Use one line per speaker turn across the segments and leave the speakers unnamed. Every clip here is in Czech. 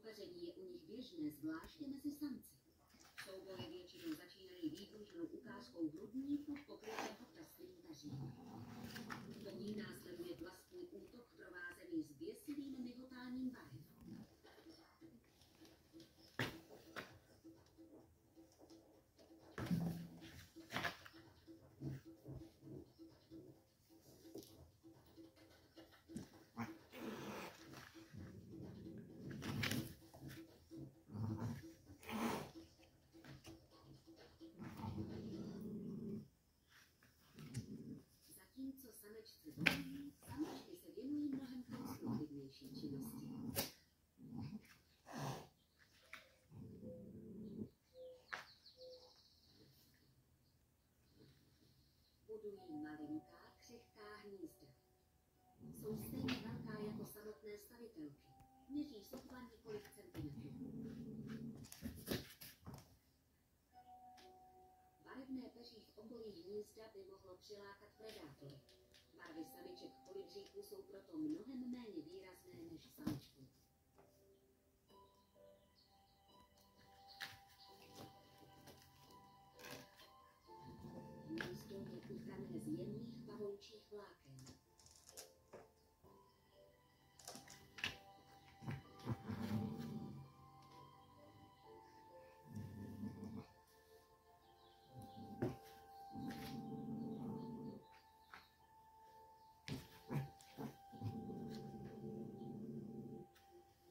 Soupeření je u nich běžné, zvláště mezi samci. Souboje většinou začínají výbušnou ukázkou hrudníku pokrytého prstným peřím. Po ní následuje vlastní útok provázený zběsilým myhotáním barev. Zatímco samečci volí, samičky se věnují mnohem konstruktivnější činnosti. Budují malinká, křehká hnízda. Jsou stejně velká jako samotné stavitelky. Měří sotva několik centimetrů. Barevné peří v okolí hnízda by mohlo přilákat predátory. Barvy samiček kolibříků jsou proto mnohem méně výrazné než samičků. Hnízdo je utkané z jemných pavoučích vláken.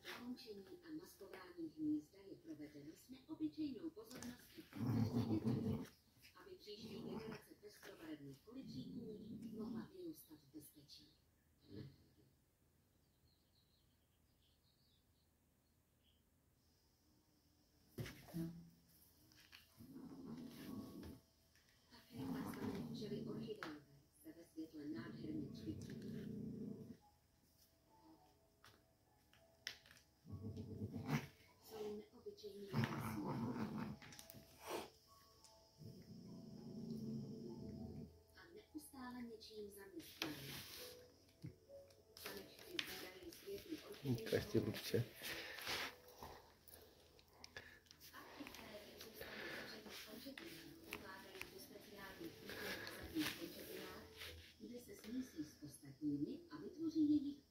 Dokončení a maskování hnízda je provedeno s neobyčejnou pozorností každý detail, aby příští generace pestrobarevných kolibříků mohla vyrůstat v bezpečí. Také takzvané včely orchidejové se ve světle nádherně cvičí. Jsou neobyčejně krásné a neustále něčím zaměstnané. Samečky sbírají světlý orchidejové
Krásně určitě.
a ty, které zůstanou zavřeny v končetinách, ukládají do speciálních míst v zadních končetinách, kde se smísí s ostatními a vytvoří jejich